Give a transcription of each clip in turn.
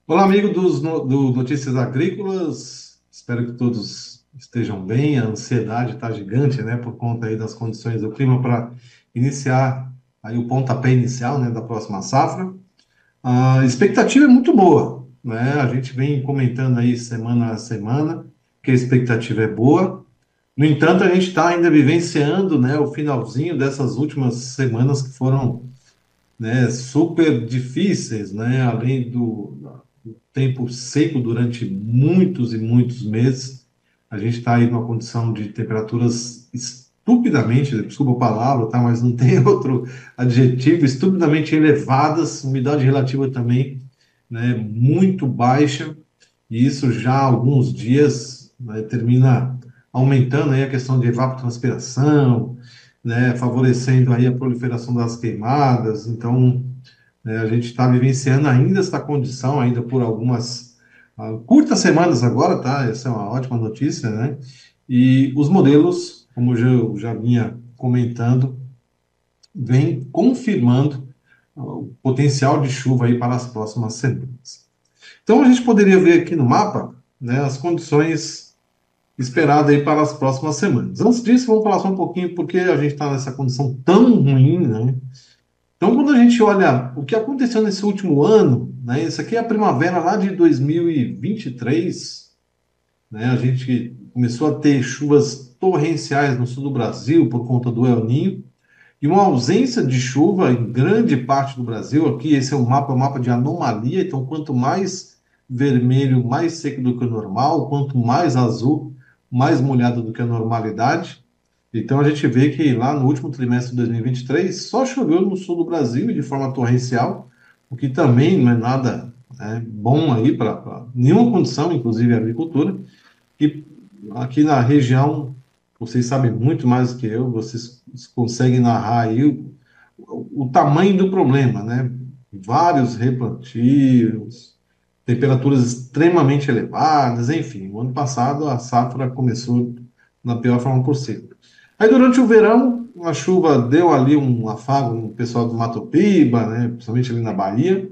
Olá, amigo do Notícias Agrícolas. Espero que todos estejam bem. A ansiedade está gigante, né, por conta aí das condições do clima para iniciar aí o pontapé inicial, né, da próxima safra. A expectativa é muito boa, né? A gente vem comentando aí semana a semana que a expectativa é boa. No entanto, a gente está ainda vivenciando, né, o finalzinho dessas últimas semanas que foram, né, super difíceis, né, além do tempo seco durante muitos e muitos meses. A gente está aí numa condição de temperaturas estupidamente, desculpa a palavra, tá, mas não tem outro adjetivo, estupidamente elevadas, umidade relativa também, né, muito baixa, e isso já há alguns dias, né, termina aumentando aí a questão de evapotranspiração, né, favorecendo aí a proliferação das queimadas. Então, né, a gente está vivenciando ainda esta condição, ainda por algumas curtas semanas agora, tá? Essa é uma ótima notícia, né? E os modelos, como eu já vinha comentando, vêm confirmando o potencial de chuva aí para as próximas semanas. Então, a gente poderia ver aqui no mapa, né, as condições esperadas aí para as próximas semanas. Antes disso, vamos falar só um pouquinho porque a gente está nessa condição tão ruim, né? Então, quando a gente olha o que aconteceu nesse último ano, né, isso aqui é a primavera lá de 2023, né, a gente começou a ter chuvas torrenciais no sul do Brasil por conta do El Niño e uma ausência de chuva em grande parte do Brasil. Aqui, esse é um mapa de anomalia, então quanto mais vermelho, mais seco do que o normal, quanto mais azul, mais molhado do que a normalidade. Então a gente vê que lá no último trimestre de 2023 só choveu no sul do Brasil e de forma torrencial, o que também não é nada, né, bom aí para nenhuma condição, inclusive a agricultura. E aqui na região, vocês sabem muito mais do que eu, vocês conseguem narrar aí o tamanho do problema, né? Vários replantios, temperaturas extremamente elevadas, enfim. O ano passado a safra começou na pior forma possível. Aí durante o verão, a chuva deu ali um afago no pessoal do Mato Piba, né? Principalmente ali na Bahia.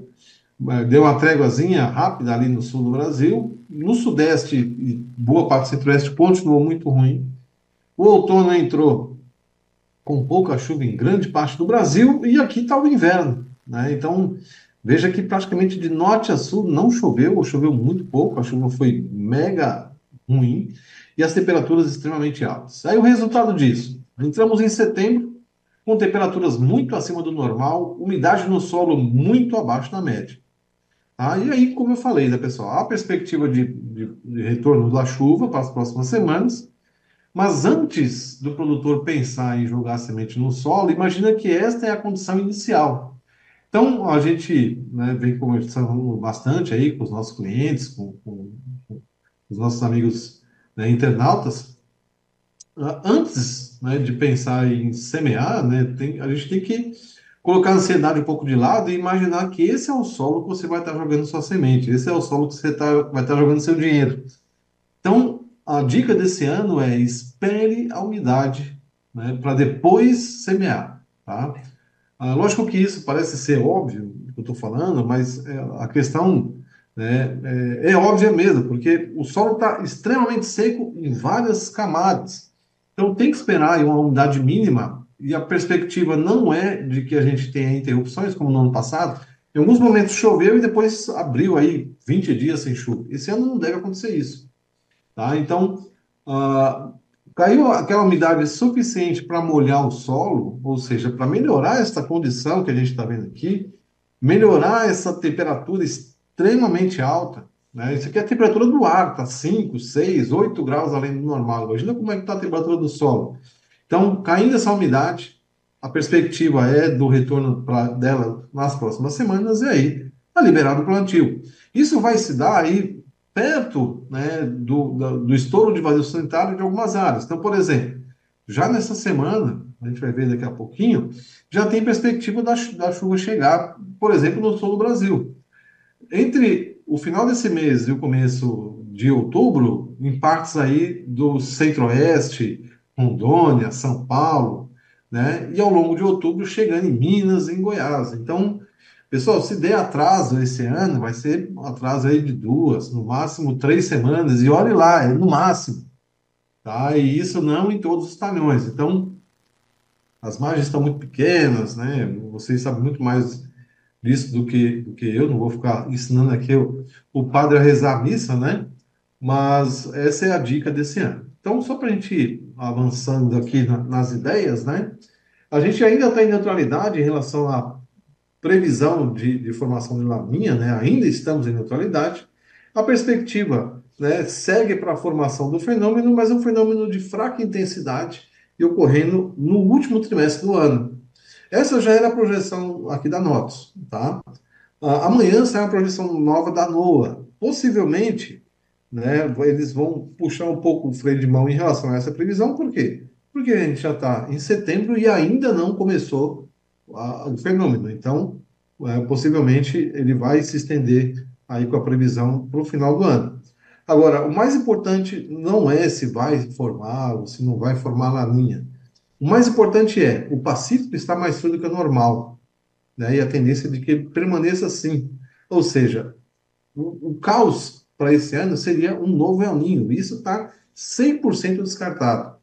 Deu uma tréguazinha rápida ali no sul do Brasil. No sudeste e boa parte do centro-oeste continuou muito ruim. O outono entrou com pouca chuva em grande parte do Brasil e aqui está o inverno, né? Então, veja que praticamente de norte a sul não choveu, ou choveu muito pouco, a chuva foi mega ruim e as temperaturas extremamente altas. Aí o resultado disso, entramos em setembro com temperaturas muito acima do normal, umidade no solo muito abaixo da média. E aí, como eu falei, né, pessoal, há perspectiva de retorno da chuva para as próximas semanas, mas antes do produtor pensar em jogar a semente no solo, imagina que esta é a condição inicial. Então, a gente, né, vem conversando bastante aí com os nossos clientes, com os nossos amigos, né, internautas. Antes, né, de pensar em semear, né, a gente tem que colocar a ansiedade um pouco de lado e imaginar que esse é o solo que você vai estar jogando sua semente, esse é o solo que vai estar jogando seu dinheiro. Então, a dica desse ano é espere a umidade, né, para depois semear, tá? Lógico que isso parece ser óbvio, o que eu estou falando, mas a questão, né, é óbvia mesmo, porque o solo está extremamente seco em várias camadas. Então, tem que esperar aí uma umidade mínima, e a perspectiva não é de que a gente tenha interrupções, como no ano passado. Em alguns momentos choveu e depois abriu aí 20 dias sem chuva. Esse ano não deve acontecer isso. Tá? Então, ah, caiu aquela umidade suficiente para molhar o solo, ou seja, para melhorar essa condição que a gente está vendo aqui, melhorar essa temperatura extremamente alta, né? Isso aqui é a temperatura do ar, está 5, 6, 8 graus além do normal. Imagina como é que está a temperatura do solo. Então, caindo essa umidade, a perspectiva é do retorno dela nas próximas semanas, e aí está liberado o plantio. Isso vai se dar aí perto, né, do estouro de vazio sanitário de algumas áreas. Então, por exemplo, já nessa semana, a gente vai ver daqui a pouquinho, já tem perspectiva da chuva chegar, por exemplo, no sul do Brasil. Entre o final desse mês e o começo de outubro, em partes aí do Centro-Oeste, Rondônia, São Paulo, né? E ao longo de outubro chegando em Minas e em Goiás. Então, Pessoal, se der atraso esse ano, vai ser um atraso aí de 2, no máximo 3 semanas, e olhe lá, é no máximo, tá? E isso não em todos os talhões. Então, as margens estão muito pequenas, né? Vocês sabem muito mais disso do que eu, não vou ficar ensinando aqui o padre a rezar a missa, né? Mas essa é a dica desse ano. Então, só para a gente ir avançando aqui nas ideias, né? A gente ainda está em neutralidade em relação à previsão de formação de laninha, né? Ainda estamos em neutralidade. A perspectiva, né, segue para a formação do fenômeno, mas é um fenômeno de fraca intensidade e ocorrendo no último trimestre do ano. Essa já era a projeção aqui da NOTS, tá? Amanhã sai uma projeção nova da NOAA. Possivelmente, né, eles vão puxar um pouco o freio de mão em relação a essa previsão, por quê? Porque a gente já está em setembro e ainda não começou o fenômeno. Então, possivelmente, ele vai se estender aí com a previsão para o final do ano. Agora, o mais importante não é se vai formar ou se não vai formar laninha. O mais importante é o Pacífico está mais frio do que o normal, né? E a tendência é de que ele permaneça assim. Ou seja, o caos para esse ano seria um novo El Niño. Isso está 100% descartado.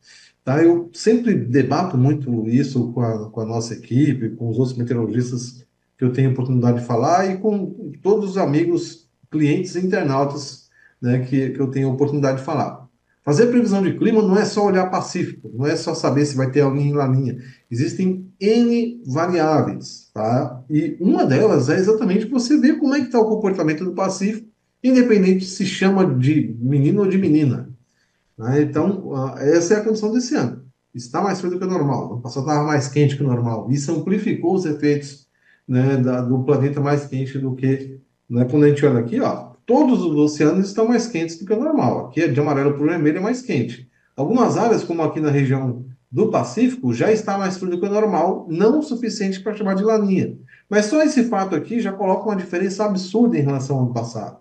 Tá? Eu sempre debato muito isso com a nossa equipe, com os outros meteorologistas que eu tenho oportunidade de falar e com todos os amigos, clientes e internautas, né, que eu tenho oportunidade de falar. Fazer previsão de clima não é só olhar Pacífico, não é só saber se vai ter alguém em Laninha. Existem N variáveis, tá? E uma delas é exatamente você ver como é que está o comportamento do Pacífico, independente se chama de menino ou de menina, né? Então, essa é a condição desse ano. Está mais frio do que o normal. O passado estava mais quente que o normal. Isso amplificou os efeitos, né, do planeta mais quente do que, né, quando a gente olha aqui, ó, todos os oceanos estão mais quentes do que o normal. Aqui, de amarelo para o vermelho, é mais quente. Algumas áreas, como aqui na região do Pacífico, já está mais frio do que o normal, não o suficiente para chamar de laninha. Mas só esse fato aqui já coloca uma diferença absurda em relação ao ano passado.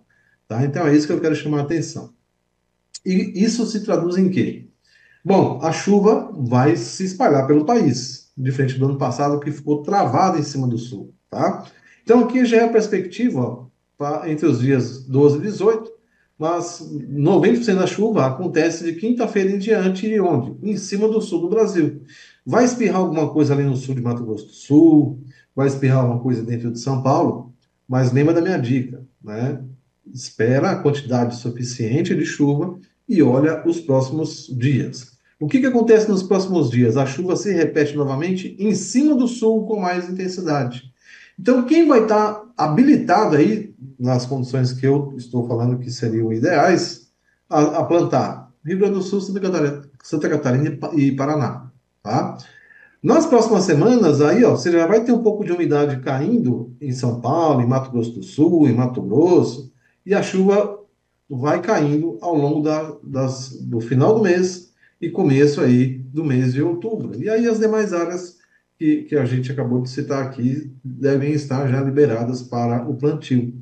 Tá? Então, é isso que eu quero chamar a atenção. E isso se traduz em quê? Bom, a chuva vai se espalhar pelo país, diferente do ano passado que ficou travado em cima do sul, tá? Então aqui já é a perspectiva, ó, tá, entre os dias 12 e 18, mas 90% da chuva acontece de quinta-feira em diante e onde? Em cima do sul do Brasil. Vai espirrar alguma coisa ali no sul de Mato Grosso do Sul, vai espirrar alguma coisa dentro de São Paulo, mas lembra da minha dica, né? Espera a quantidade suficiente de chuva e olha os próximos dias. O que acontece nos próximos dias? A chuva se repete novamente em cima do sul com mais intensidade. Então, quem vai estar habilitado aí, nas condições que eu estou falando que seriam ideais, a plantar? Rio Grande do Sul, Santa Catarina e Paraná. Tá? Nas próximas semanas, aí, ó, você já vai ter um pouco de umidade caindo em São Paulo, em Mato Grosso do Sul, em Mato Grosso, e a chuva vai caindo ao longo do final do mês e começo aí do mês de outubro. E aí as demais áreas que a gente acabou de citar aqui devem estar já liberadas para o plantio.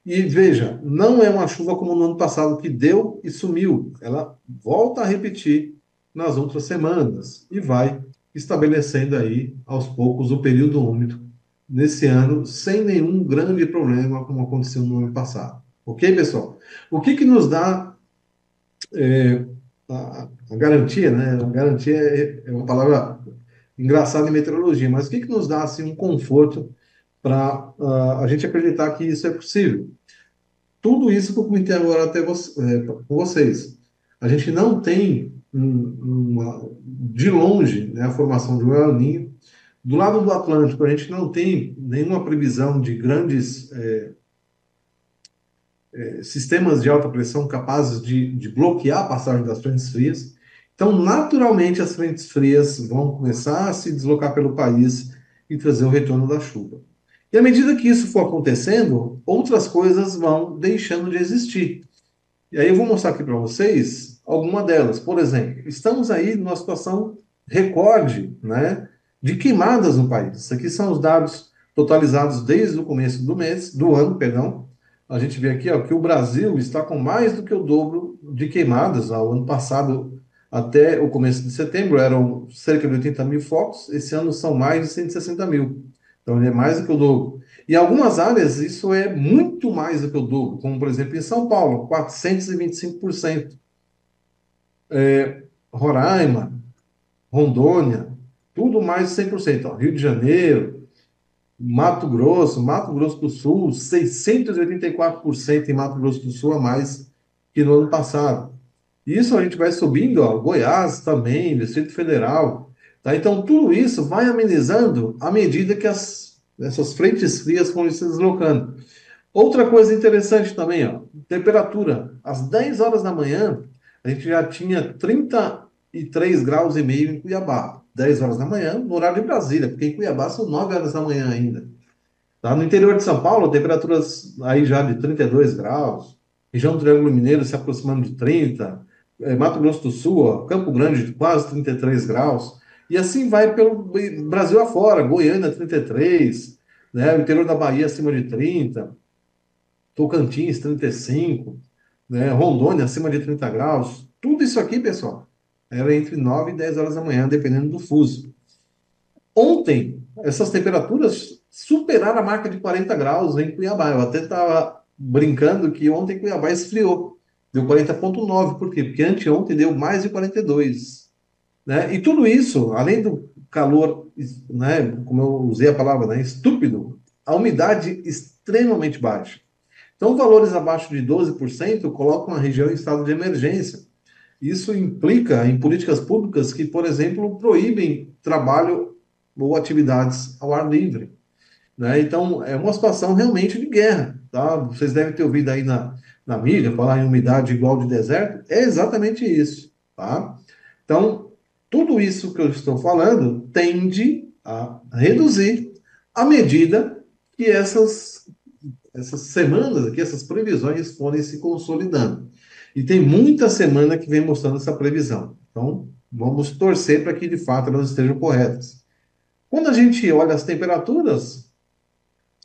E veja, não é uma chuva como no ano passado que deu e sumiu. Ela volta a repetir nas outras semanas e vai estabelecendo aí aos poucos o período úmido nesse ano sem nenhum grande problema como aconteceu no ano passado. Ok, pessoal? O que nos dá a garantia, né? A garantia é uma palavra engraçada em meteorologia, mas o que nos dá assim um conforto para a gente acreditar que isso é possível? Tudo isso que eu comentei agora até com vocês. A gente não tem de longe, né, a formação de um El Niño. Do lado do Atlântico, a gente não tem nenhuma previsão de grandes sistemas de alta pressão capazes de bloquear a passagem das frentes frias. Então, naturalmente, as frentes frias vão começar a se deslocar pelo país e trazer o retorno da chuva. E à medida que isso for acontecendo, outras coisas vão deixando de existir. E aí eu vou mostrar aqui para vocês alguma delas. Por exemplo, estamos aí numa situação recorde, né, de queimadas no país. Isso aqui são os dados totalizados desde o começo do ano, perdão. A gente vê aqui, ó, que o Brasil está com mais do que o dobro de queimadas. Ao ano passado, até o começo de setembro, eram cerca de 80 mil focos. Esse ano são mais de 160 mil. Então, ele é mais do que o dobro. Em algumas áreas, isso é muito mais do que o dobro, como, por exemplo, em São Paulo, 425%. Roraima, Rondônia, tudo mais de 100%. Ó. Rio de Janeiro, Mato Grosso do Sul, 684% em Mato Grosso do Sul a mais que no ano passado. Isso a gente vai subindo, ó, Goiás também, Distrito Federal. Tá? Então, tudo isso vai amenizando à medida que essas frentes frias vão se deslocando. Outra coisa interessante também, ó, temperatura. Às 10 horas da manhã, a gente já tinha 33 graus e meio em Cuiabá. 10 horas da manhã, no horário de Brasília, porque em Cuiabá são 9 horas da manhã ainda. Tá? No interior de São Paulo, temperaturas aí já de 32 graus, região do Triângulo Mineiro se aproximando de 30, Mato Grosso do Sul, ó, Campo Grande de quase 33 graus, e assim vai pelo Brasil afora, Goiânia 33, né, o interior da Bahia acima de 30, Tocantins 35, né, Rondônia acima de 30 graus, tudo isso aqui, pessoal, era entre 9 e 10 horas da manhã, dependendo do fuso. Ontem, essas temperaturas superaram a marca de 40 graus em Cuiabá. Eu até estava brincando que ontem Cuiabá esfriou. Deu 40,9. Por quê? Porque anteontem deu mais de 42. Né? E tudo isso, além do calor, né, como eu usei a palavra, né, estúpido, a umidade extremamente baixa. Então, valores abaixo de 12% colocam a região em estado de emergência. Isso implica em políticas públicas que, por exemplo, proíbem trabalho ou atividades ao ar livre. Né? Então, é uma situação realmente de guerra. Tá? Vocês devem ter ouvido aí na mídia falar em umidade igual de deserto. É exatamente isso. Tá? Então, tudo isso que eu estou falando tende a reduzir à medida que essas semanas aqui, essas previsões forem se consolidando. E tem muita semana que vem mostrando essa previsão. Então, vamos torcer para que de fato elas estejam corretas. Quando a gente olha as temperaturas,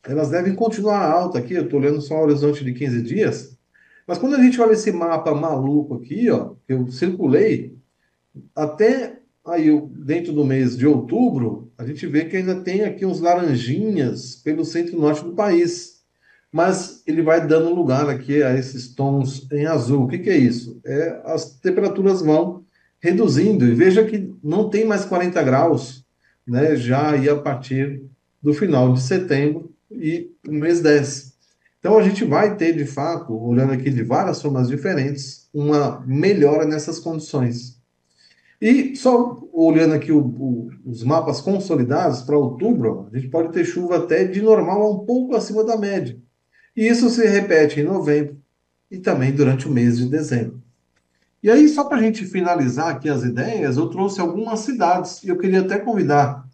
elas devem continuar alta aqui. Eu estou olhando só o horizonte de 15 dias. Mas quando a gente olha esse mapa maluco aqui, ó, que eu circulei, até aí dentro do mês de outubro, a gente vê que ainda tem aqui uns laranjinhas pelo centro-norte do país. Mas ele vai dando lugar aqui a esses tons em azul. O que que é isso? As temperaturas vão reduzindo. E veja que não tem mais 40 graus, né? Já aí a partir do final de setembro e o mês 10. Então a gente vai ter, de fato, olhando aqui de várias formas diferentes, uma melhora nessas condições. E só olhando aqui os mapas consolidados para outubro, a gente pode ter chuva até de normal a um pouco acima da média. E isso se repete em novembro e também durante o mês de dezembro. E aí, só para a gente finalizar aqui as ideias, eu trouxe algumas cidades e eu queria até convidar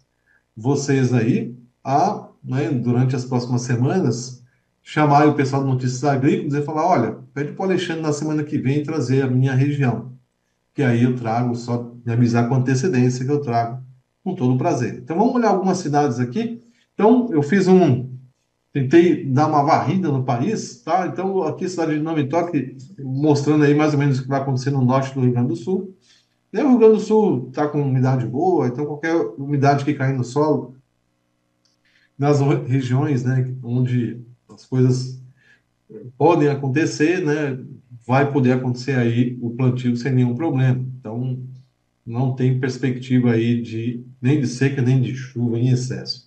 vocês aí a, né, durante as próximas semanas, chamar o pessoal do Notícias Agrícolas e falar: olha, pede para o Alexandre na semana que vem trazer a minha região, que aí eu trago, só me avisar com antecedência que eu trago com todo prazer. Então vamos olhar algumas cidades aqui. Então eu fiz tentei dar uma varrida no país, tá? Então aqui a cidade de Nome Toque, mostrando aí mais ou menos o que vai acontecer no norte do Rio Grande do Sul. E aí, o Rio Grande do Sul está com umidade boa, então qualquer umidade que cair no solo, nas regiões, né, onde as coisas podem acontecer, né, vai poder acontecer aí o plantio sem nenhum problema. Então, não tem perspectiva aí de nem de seca nem de chuva em excesso.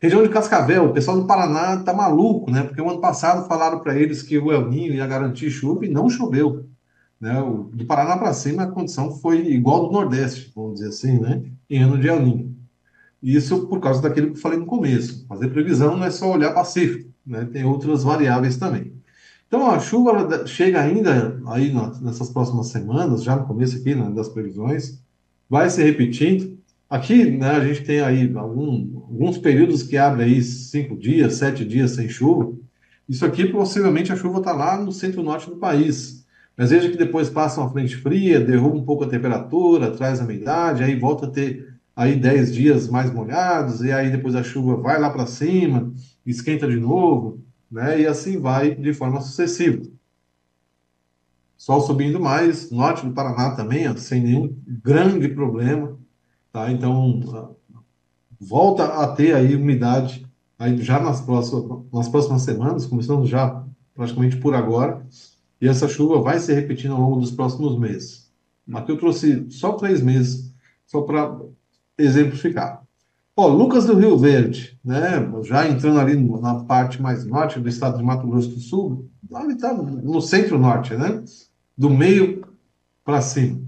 Região de Cascavel, o pessoal do Paraná tá maluco, né? Porque o ano passado falaram para eles que o El Niño ia garantir chuva e não choveu, né? Do Paraná para cima a condição foi igual do Nordeste, vamos dizer assim, né? Em ano de El Niño. Isso por causa daquilo que eu falei no começo. Fazer previsão não é só olhar Pacífico, né? Tem outras variáveis também. Então, a chuva ela chega ainda aí nessas próximas semanas, já no começo aqui, né, das previsões, vai se repetindo. Aqui, né, a gente tem aí alguns períodos que abre aí 5 dias, 7 dias sem chuva. Isso aqui, possivelmente, a chuva está lá no centro-norte do país. Mas veja que depois passa uma frente fria, derruba um pouco a temperatura, traz a umidade, aí volta a ter aí 10 dias mais molhados, e aí depois a chuva vai lá para cima, esquenta de novo, né? E assim vai de forma sucessiva. Sol subindo mais, norte do Paraná também, ó, sem nenhum grande problema, tá? Então, volta a ter aí umidade aí já nas próximas semanas, começando já praticamente por agora, e essa chuva vai se repetindo ao longo dos próximos meses. Aqui eu trouxe só 3 meses, só para exemplificar. Ó, Lucas do Rio Verde, né? Já entrando ali na parte mais norte do estado de Mato Grosso do Sul, lá ele está no centro-norte, né? Do meio para cima.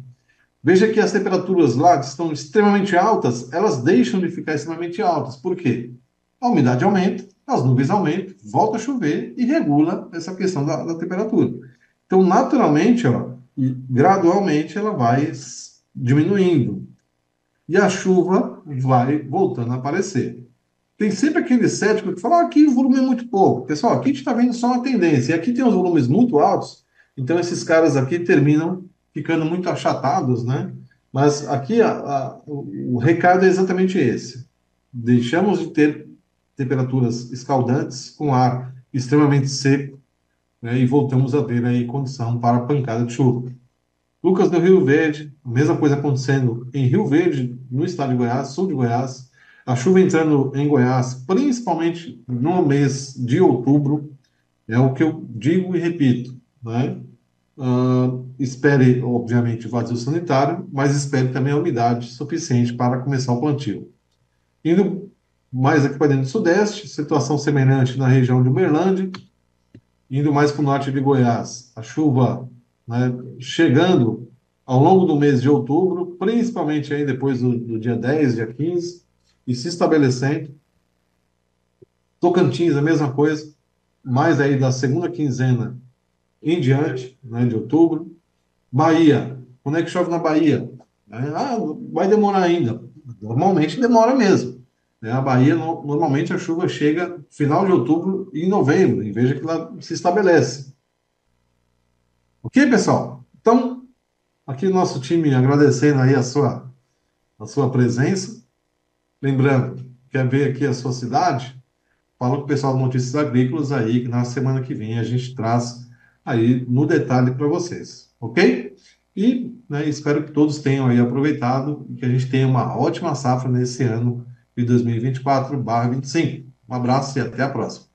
Veja que as temperaturas lá que estão extremamente altas, elas deixam de ficar extremamente altas. Por quê? A umidade aumenta, as nuvens aumentam, volta a chover e regula essa questão da temperatura. Então, naturalmente, ó, e gradualmente ela vai diminuindo e a chuva vai voltando a aparecer. Tem sempre aquele cético que fala: ah, aqui o volume é muito pouco. Pessoal, aqui a gente está vendo só uma tendência. E aqui tem os volumes muito altos, então esses caras aqui terminam ficando muito achatados, né? Mas aqui o recado é exatamente esse. Deixamos de ter temperaturas escaldantes com ar extremamente seco, né? E voltamos a ter aí condição para pancada de chuva. Lucas do Rio Verde, a mesma coisa acontecendo em Rio Verde, no estado de Goiás, sul de Goiás. A chuva entrando em Goiás, principalmente no mês de outubro, é o que eu digo e repito, né? Espere, obviamente, o vazio sanitário, mas espere também a umidade suficiente para começar o plantio. Indo mais aqui para dentro do Sudeste, situação semelhante na região de Uberlândia, indo mais para o norte de Goiás, a chuva, né, chegando ao longo do mês de outubro, principalmente aí depois do dia 10, dia 15, e se estabelecendo. Tocantins, a mesma coisa, mais aí da segunda quinzena em diante, né, de outubro. Bahia, quando é que chove na Bahia? Ah, vai demorar ainda. Normalmente demora mesmo. Né? A Bahia, normalmente a chuva chega final de outubro e em novembro, e veja que ela se estabelece. Ok, pessoal? Então, aqui o nosso time agradecendo aí a sua presença. Lembrando, quer ver aqui a sua cidade? Fala com o pessoal do Notícias Agrícolas aí, que na semana que vem a gente traz aí no detalhe para vocês, ok? E né, espero que todos tenham aí aproveitado e que a gente tenha uma ótima safra nesse ano de 2024/25. Um abraço e até a próxima.